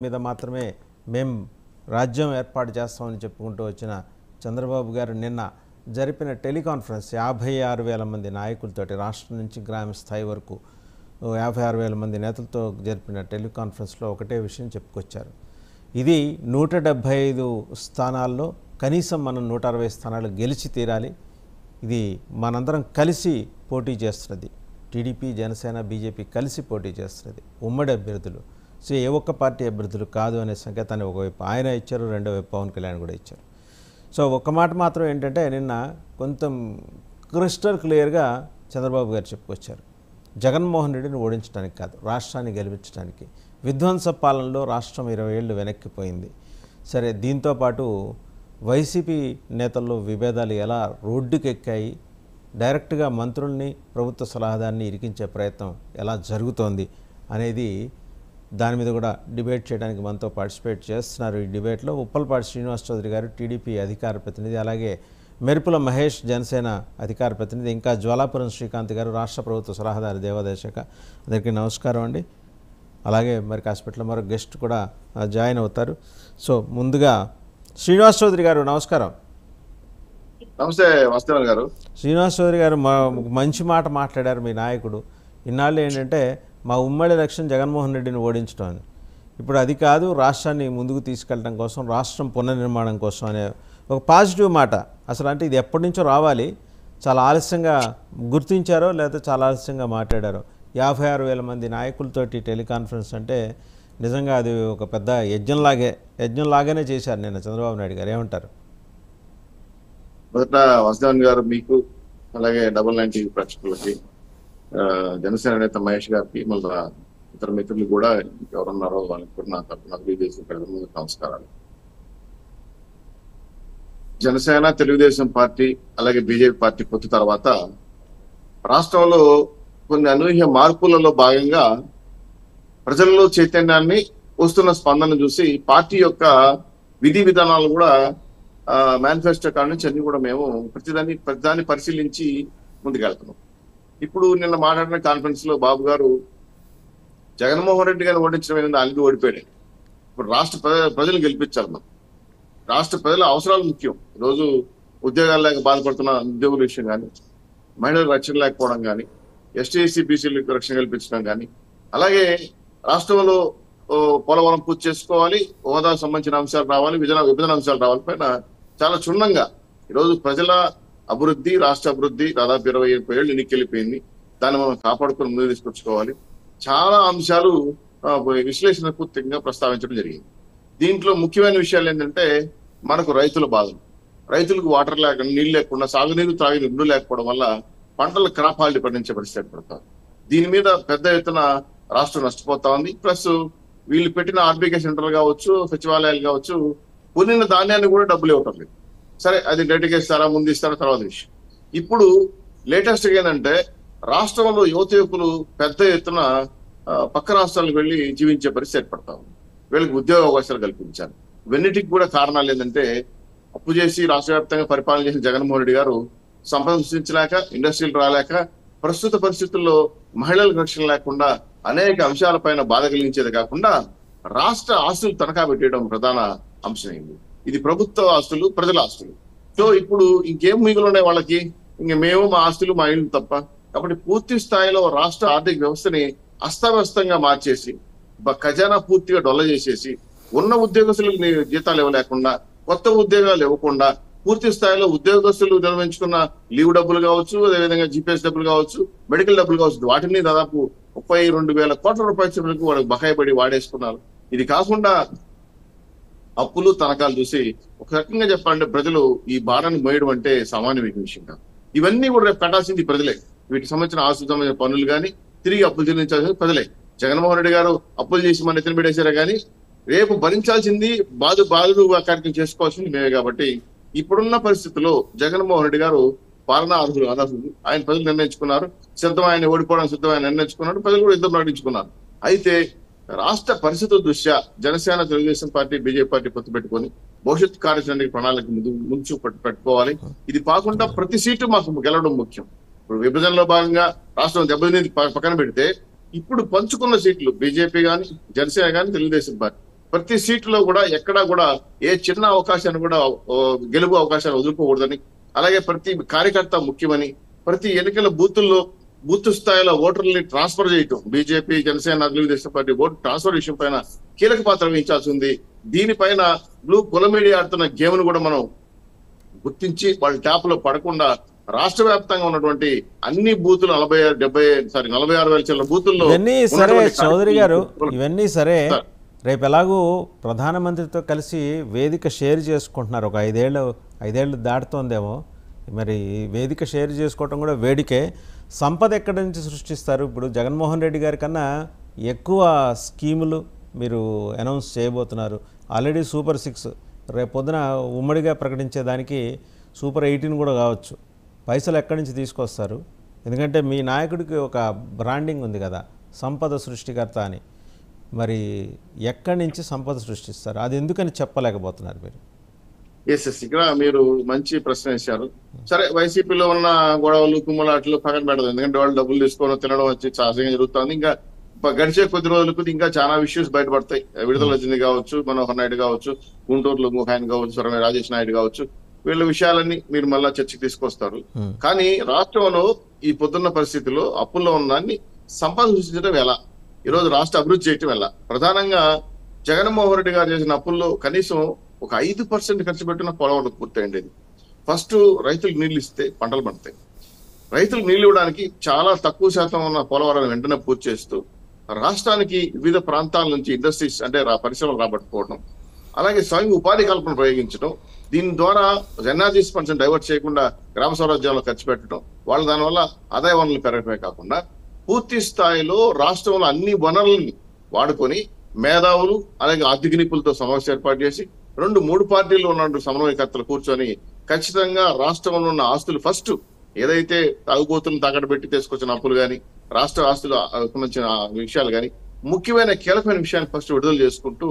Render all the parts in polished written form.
మీద మాత్రమే మేము రాజ్యం ఏర్పాటు చేస్తామని చెప్పుకుంటూ వచ్చిన చంద్రబాబు గారు నిన్న జరిపిన టెలికాన్ఫరెన్స్ 56,000 మంది నాయకులతోటి రాష్ట్రం నుంచి గ్రామ స్థాయి వరకు 56,000 మంది నేతలతో జరిపిన టెలికాన్ఫరెన్స్లో ఒకటే విషయం చెప్పుకొచ్చారు. ఇది 175 స్థానాల్లో కనీసం మనం 160 స్థానాలు గెలిచి తీరాలి. ఇది మనందరం కలిసి పోటీ చేస్తున్నది. టీడీపీ, జనసేన, బీజేపీ కలిసి పోటీ చేస్తున్నది. ఉమ్మడి అభ్యర్థులు. సో ఏ ఒక్క పార్టీ అభ్యర్థులు కాదు అనే సంకేతాన్ని ఒకవైపు ఆయన ఇచ్చారు, రెండో వైపు పవన్ కళ్యాణ్ కూడా ఇచ్చారు. సో ఒక్క మాట మాత్రం ఏంటంటే నిన్న కొంచెం క్రిస్టల్ క్లియర్గా చంద్రబాబు గారు చెప్పుకొచ్చారు. జగన్మోహన్ రెడ్డిని ఓడించడానికి కాదు, రాష్ట్రాన్ని గెలిపించడానికి. విధ్వంస పాలనలో రాష్ట్రం 20 ఏళ్ళు వెనక్కిపోయింది. సరే, దీంతోపాటు వైసీపీ నేతల్లో విభేదాలు ఎలా రోడ్డుకెక్కాయి, డైరెక్ట్గా మంత్రుల్ని, ప్రభుత్వ సలహాదారుని ఇరికించే ప్రయత్నం ఎలా జరుగుతోంది అనేది దాని మీద కూడా డిబేట్ చేయడానికి మనతో పార్టిసిపేట్ చేస్తున్నారు. ఈ డిబేట్లో ఉప్పలపాటి శ్రీనివాస్ చౌదరి గారు, టీడీపీ అధికార ప్రతినిధి, అలాగే మెరుపుల మహేష్, జనసేన అధికార ప్రతినిధి, ఇంకా జ్వాలాపురం శ్రీకాంత్ గారు, రాష్ట్ర ప్రభుత్వ సలహాదారు, దేవాదాయ శాఖ. అందరికీ నమస్కారం అండి. అలాగే మరి కాసేపట్లో మరో గెస్ట్ కూడా జాయిన్ అవుతారు. సో ముందుగా శ్రీనివాస్ చౌదరి గారు నమస్కారం. నమస్తే వాస్తవన్ గారు. శ్రీనివాస్ చౌదరి గారు మంచి మాట మాట్లాడారు. మీ నాయకుడు ఇన్నాళ్ళు ఏంటంటే మా ఉమ్మడి లక్ష్యం జగన్మోహన్ రెడ్డిని ఓడించడం అని. ఇప్పుడు అది కాదు, రాష్ట్రాన్ని ముందుకు తీసుకెళ్ళడం కోసం, రాష్ట్రం పునర్నిర్మాణం కోసం అనే ఒక పాజిటివ్ మాట. అసలు అంటే ఇది ఎప్పటి నుంచో రావాలి, చాలా ఆలస్యంగా గుర్తించారో లేదా చాలా ఆలస్యంగా మాట్లాడారో. 56,000 మంది నాయకులతోటి టెలికాన్ఫరెన్స్ అంటే నిజంగా అది ఒక పెద్ద యజ్ఞంలాగానే చేశారు నిన్న చంద్రబాబు నాయుడు గారు. ఏమంటారు? మొదట వాస్తవన్ గారు మీకు, అలాగే 99 టీవీ ప్రేక్షకులకి, జనసేన నేత మహేష్ గారికి, మళ్ళీ ఇతర మిత్రులు కూడా ఎవరున్నారో వాళ్ళకి కూడా నా తరఫున తెలుగుదేశం ప్రజలకు నమస్కారాలు. జనసేన, తెలుగుదేశం పార్టీ అలాగే బీజేపీ పార్టీ పొత్తు తర్వాత రాష్ట్రంలో కొన్ని అనూహ్య మార్పులలో భాగంగా ప్రజల్లో చైతన్యాన్ని, వస్తున్న స్పందన చూసి పార్టీ యొక్క విధి విధానాలు కూడా మేనిఫెస్టో కాడ నుంచి అన్ని కూడా మేము ప్రతిదాన్ని పరిశీలించి ముందుకెళ్తున్నాం. ఇప్పుడు నిన్న మాట్లాడిన కాన్ఫరెన్స్ లో బాబు గారు జగన్మోహన్ రెడ్డి గారిని ఓడించడం ఆల్రెడీ ఓడిపోయాడు. ఇప్పుడు రాష్ట్ర ప్రజలు గెలిపించాలి. మనం రాష్ట్ర ప్రజల అవసరాలు ముఖ్యం. ఈరోజు ఉద్యోగాలు లేక బాధపడుతున్న ఉద్యోగుల విషయం కానీ, మహిళలకు రక్షణ లేకపోవడం కానీ, ఎస్టీ ఎస్సీ బీసీలకు రక్షణ కల్పించడం కానీ, అలాగే రాష్ట్రంలో పోలవరం పూర్తి చేసుకోవాలి, హోదాకు సంబంధించిన అంశాలు రావాలి, విభజన అంశాలు రావాలి పైన చాలా క్షుణ్ణంగా ఈరోజు ప్రజల అభివృద్ధి, రాష్ట్ర అభివృద్ధి దాదాపు 20 ఏళ్ళు ఎన్నికెళ్ళిపోయింది. దాన్ని మనం కాపాడుకుని ముందుకు తీసుకొచ్చుకోవాలి. చాలా అంశాలు విశ్లేషణ పూర్తిగా ప్రస్తావించడం జరిగింది. దీంట్లో ముఖ్యమైన విషయాలు ఏంటంటే మనకు రైతుల బాధలు, రైతులకు వాటర్ లేకుండా, నీళ్ళు లేకుండా, సాగునీరు త్రాగునీరు లేకపోవడం వల్ల పంటలు క్రాప్ హాలిడే పండించే పరిస్థితి ఏర్పడతారు. దీని మీద పెద్ద ఎత్తున రాష్ట్రం నష్టపోతా ఉంది. ప్లస్ వీళ్ళు పెట్టిన ఆర్బీకే సెంటర్లు కావచ్చు, సచివాలయాలు కావచ్చు, కొనిన ధాన్యాన్ని కూడా డబ్బులు ఇవ్వటం లేదు. సరే, అది డేట్గా ఇస్తారా, ముందు ఇస్తారా తర్వాత విషయం. ఇప్పుడు లేటెస్ట్ గా ఏంటంటే రాష్ట్రంలో యువకులు పెద్ద ఎత్తున పక్క రాష్ట్రాలకు వెళ్లి జీవించే పరిస్థితి ఏర్పడతాం. వీళ్ళకి ఉద్యోగ అవకాశాలు కల్పించాలి. ఇవన్నిటికి కూడా కారణాలు ఏంటంటే అప్పు చేసి రాష్ట్ర వ్యాప్తంగా పరిపాలన చేసిన జగన్మోహన్ రెడ్డి గారు సంపద సృష్టించలేక, ఇండస్ట్రీలు రాలేక, ప్రస్తుత పరిస్థితుల్లో మహిళలకు రక్షణ లేకుండా అనేక అంశాలపైన బాధ కలిగించేది కాకుండా రాష్ట్ర ఆస్తులు తనఖా పెట్టడం ప్రధాన అంశమైంది. ఇది ప్రభుత్వ ఆస్తులు, ప్రజల ఆస్తులు. సో ఇప్పుడు ఇంకేం మిగులు ఉన్నాయి వాళ్ళకి? ఇంక మేము మా ఆస్తులు, మా ఇల్లు తప్ప. కాబట్టి పూర్తి స్థాయిలో రాష్ట్ర ఆర్థిక వ్యవస్థని అస్తవ్యస్తంగా మార్చేసి, ఖజానా పూర్తిగా డొల్ల చేసేసి, ఉన్న ఉద్యోగస్తులకు జీతాలు ఇవ్వలేకుండా, కొత్త ఉద్యోగాలు ఇవ్వకుండా, పూర్తి స్థాయిలో ఉద్యోగస్తులు నిర్వహించుకున్న లీవ్ డబ్బులు కావచ్చు, అదేవిధంగా జీపీఎస్ డబ్బులు కావచ్చు, మెడికల్ డబ్బులు కావచ్చు, వాటిని దాదాపు 32,000 కోట్ల రూపాయల వాళ్ళకి బకాయిపడి వాడేసుకున్నారు. ఇది కాకుండా అప్పులు, తనఖాలు చూసి ఒక రకంగా చెప్పాలంటే ప్రజలు ఈ భారాన్ని మోయడం అంటే సామాన్యమైన విషయం కాదు. ఇవన్నీ కూడా రేపు కట్టాల్సింది ప్రజలే. వీటికి సంబంధించిన ఆస్తులకు సంబంధించిన పనులు కానీ, తిరిగి అప్పులు చెల్లించాల్సింది ప్రజలే. జగన్మోహన్ రెడ్డి గారు అప్పులు చేసి మన ఎత్తున పెట్టేశారే కానీ రేపు భరించాల్సింది బాధలు కార్యక్రమం చేసుకోవాల్సింది మేమే. కాబట్టి ఇప్పుడున్న పరిస్థితుల్లో జగన్మోహన్ రెడ్డి గారు పాలనా అనర్హులు. ఆయన ప్రజలు నిర్ణయించుకున్నారు. ఆయన ఓడిపోవడానికి సిద్ధమైన నిర్ణయించుకున్నారు. ప్రజలు కూడా యుద్ధం ప్రకటించుకున్నారు. అయితే రాష్ట్ర పరిస్థితుల దృష్ట్యా Janasena, Telugu Desam party, BJP party పొత్తు పెట్టుకొని భవిష్యత్ కార్యాచరణ ప్రణాళిక ముందు పెట్టుకోవాలి. ఇది కాకుండా ప్రతి సీటు మాకు గెలవడం ముఖ్యం. ఇప్పుడు విభజనలో భాగంగా రాష్ట్రం దెబ్బతిని పక్కన పెడితే ఇప్పుడు పంచుకున్న సీట్లు బీజేపీ కానీ, జనసేన కానీ, తెలుగుదేశం పార్టీ ప్రతి సీట్లో కూడా ఎక్కడా కూడా ఏ చిన్న అవకాశాన్ని కూడా గెలుపు అవకాశాలు వదులుకోకూడదని, అలాగే ప్రతి కార్యకర్త ముఖ్యమని, ప్రతి ఎన్నికల బూత్ స్థాయిలో ఓటర్లని ట్రాన్స్ఫర్ చేయటం, BJP, Janasena, Telugu Desam party vote transfer విషయం పైన కీలక పాత్ర వహించాల్సి ఉంది. దీనిపైన కుల మీడియా ఆడుతున్న గేమ్ను కూడా మనం గుర్తించి వాళ్ళ ట్యాప్ లో పడకుండా రాష్ట్ర వ్యాప్తంగా ఉన్నటువంటి అన్ని బూతులు 46,000 చిల్లర బూతుల్లో ఇవన్నీ సరే చౌదరి గారు, ఇవన్నీ సరే రేపు ఎలాగూ ప్రధానమంత్రితో కలిసి వేదిక షేర్ చేసుకుంటున్నారు. ఒక 5 ఏళ్ళు దాటుతోందేమో మరి. వేదిక షేర్ చేసుకోవటం కూడా వేడికే. సంపద ఎక్కడి నుంచి సృష్టిస్తారు? ఇప్పుడు జగన్మోహన్ రెడ్డి గారి కన్నా ఎక్కువ స్కీములు మీరు అనౌన్స్ చేయబోతున్నారు. ఆల్రెడీ సూపర్ 6 రేపు పొద్దున ఉమ్మడిగా ప్రకటించేదానికి సూపర్ 18 కూడా కావచ్చు. పైసలు ఎక్కడి నుంచి తీసుకొస్తారు? ఎందుకంటే మీ నాయకుడికి ఒక బ్రాండింగ్ ఉంది కదా, సంపద సృష్టికర్త అని. మరి ఎక్కడి నుంచి సంపద సృష్టిస్తారు? అది ఎందుకని చెప్పలేకపోతున్నారు మీరు? ఎస్ ఇక్కడ మీరు మంచి ప్రశ్న వేశారు. సరే, వైసీపీలో ఉన్న గొడవలు కుమ్మలాట్లు పక్కన పెడదు. ఎందుకంటే వాళ్ళు డబ్బులు తీసుకోవడం తినడం వచ్చి సహజంగా జరుగుతుంది. ఇంకా గడిచే కొద్ది రోజులకు ఇంకా చాలా ఇష్యూస్ బయటపడతాయి. విడుదల వచ్చింది కావచ్చు, మనోహర్ నాయుడు కావచ్చు, గుంటూరులో ఆయన కావచ్చు, సొరమే రాజేష్ నాయుడు కావచ్చు, వీళ్ళ విషయాలన్నీ మీరు మళ్ళా చర్చకి తీసుకొస్తారు. కానీ రాష్ట్రంలో ఈ పొద్దున్న పరిస్థితిలో అప్పుల్లో ఉన్న దాన్ని సంపద సృష్టించడం ఎలా, ఈరోజు రాష్ట్ర అభివృద్ధి చేయటం ఎలా? ప్రధానంగా జగన్మోహన్ రెడ్డి గారు చేసిన అప్పుల్లో కనీసం ఒక 5% ఖర్చు పెట్టిన పోలవరం పూర్తయింది. ఫస్ట్ రైతులకు నీళ్లు ఇస్తే పంటలు పండుతాయి. రైతులకు నీళ్లు ఇవ్వడానికి చాలా తక్కువ శాతం ఉన్న పోలవరాన్ని వెంటనే పూర్తి చేస్తూ రాష్ట్రానికి వివిధ ప్రాంతాల నుంచి ఇండస్ట్రీస్ అంటే పరిశ్రమలు రాబట్టుకోవడం, అలాగే స్వయం ఉపాధి కల్పన ప్రయోగించడం, దీని ద్వారా ఎన్ఆర్జీస్ ఫండ్స్ డైవర్ట్ చేయకుండా గ్రామ స్వరాజ్యంలో ఖర్చు పెట్టడం, వాళ్ళ దానివల్ల ఆదాయ వనరులు పెరగడమే కాకుండా పూర్తి స్థాయిలో రాష్ట్రంలో అన్ని వనరులని వాడుకొని మేధావులు అలాగే ఆర్థిక నిపుణులతో సమావేశం ఏర్పాటు చేసి 2-3 పార్టీల్లో ఉన్న సమన్వయకర్తలు కూర్చొని ఖచ్చితంగా రాష్ట్రంలో ఉన్న ఆస్తులు ఫస్ట్ ఏదైతే తాగుబోతులను తాకట్టు పెట్టి తీసుకొచ్చిన అప్పులు కానీ రాష్ట్ర ఆస్తులు సంబంధించిన విషయాలు కానీ ముఖ్యమైన కీలకమైన విషయాన్ని ఫస్ట్ విడుదల చేసుకుంటూ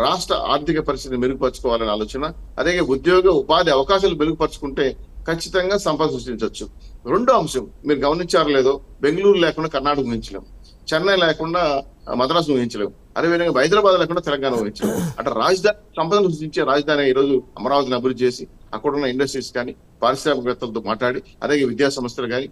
రాష్ట్ర ఆర్థిక పరిస్థితిని మెరుగుపరచుకోవాలనే ఆలోచన, అదే ఉద్యోగ ఉపాధి అవకాశాలు మెరుగుపరుచుకుంటే ఖచ్చితంగా సంపద సృష్టించవచ్చు. రెండో అంశం మీరు గమనించారో లేదో, బెంగళూరు లేకుండా కర్ణాటక ఊహించలేము, చెన్నై లేకుండా మద్రాసు ఊహించలేము, అదేవిధంగా హైదరాబాద్ లేకుండా తెలంగాణ ఊహించలేము. అంటే రాజధాని సంపదను సృష్టించే రాజధాని ఈ రోజు అమరావతిని అభివృద్ధి చేసి అక్కడున్న ఇండస్ట్రీస్ కానీ పారిశ్రామికవేత్తలతో మాట్లాడి, అలాగే విద్యా సంస్థలు కానీ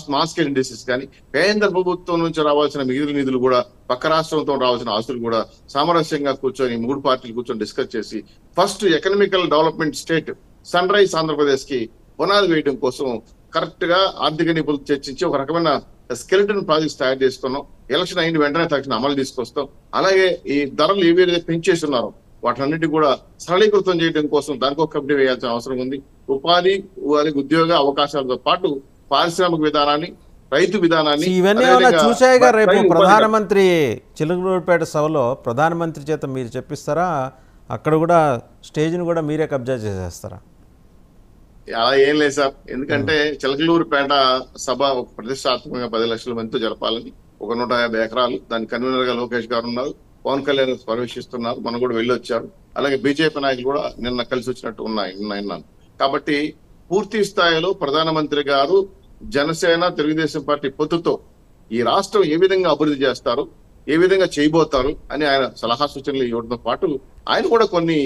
స్మాల్ స్కేల్ ఇండస్ట్రీస్ కానీ కేంద్ర ప్రభుత్వం నుంచి రావాల్సిన మిగిలిన నిధులు కూడా పక్క రాష్ట్రంతో రావాల్సిన ఆస్తులు కూడా సామరస్యంగా కూర్చొని 3 పార్టీలు కూర్చొని డిస్కస్ చేసి first economical development state sun rise Andhra Pradesh కి పునాది వేయడం కోసం కరెక్ట్ గా ఆర్థిక నిపుణులు చర్చించి ఒక రకమైన స్కెలిటన్ ప్రాజెక్ట్స్ తయారు చేసుకున్నాం. ఎలక్షన్ అయిన వెంటనే తక్షణ అమలు తీసుకొస్తాం. అలాగే ఈ ధరలు ఏవైతే పెంచేస్తున్నారో వాటన్నిటి కూడా సరళీకృతం చేయడం కోసం దానికి ఒక కమిటీ వేయాల్సిన అవసరం ఉంది. ఉపాధి ఉద్యోగ అవకాశాలతో పాటు పారిశ్రామిక విధానాన్ని, రైతు విధానాన్ని ఇవన్నీ చూసాయిగా. రేపు ప్రధానమంత్రి చిలుకలూరుపేట సభలో ప్రధానమంత్రి చేత మీరు చెప్పిస్తారా? అక్కడ కూడా స్టేజ్ని కూడా మీరే కబ్జా చేసేస్తారా? అలా ఏం లేదు సార్. ఎందుకంటే చిలకలూరుపేట సభ ఒక ప్రతిష్టాత్మకంగా 10 లక్షల మందితో జరపాలని, ఒక 150 ఎకరాలు, దాని కన్వీనర్ గా లోకేష్ గారు ఉన్నారు, పవన్ కళ్యాణ్ పర్యవేక్షిస్తున్నారు, మనం కూడా వెళ్ళి వచ్చారు. అలాగే బీజేపీ నాయకులు కూడా నిన్న కలిసి వచ్చినట్టు ఉన్నాయన్నాను. కాబట్టి పూర్తి స్థాయిలో ప్రధానమంత్రి గారు జనసేన తెలుగుదేశం పార్టీ పొత్తుతో ఈ రాష్ట్రం ఏ విధంగా అభివృద్ధి చేస్తారు, ఏ విధంగా చేయబోతారు అని ఆయన సలహా సూచనలు ఇవ్వడంతో పాటు ఆయన కూడా కొన్ని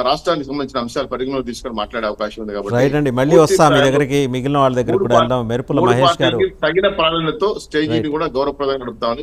రాష్ట్రానికి సంబంధించిన అంశాలు పరిగణలోకి తీసుకొని మాట్లాడే అవకాశం ఉంది. కాబట్టి మళ్ళీ వస్తా మీ దగ్గరికి, మిగిలిన వాళ్ళ దగ్గర కూడా వెళ్దాం. మెరుపుల మహేష్ గారు తగిన ప్రాధాన్యతతో స్టేజీని కూడా గౌరవప్రదంగా నడుపుతామని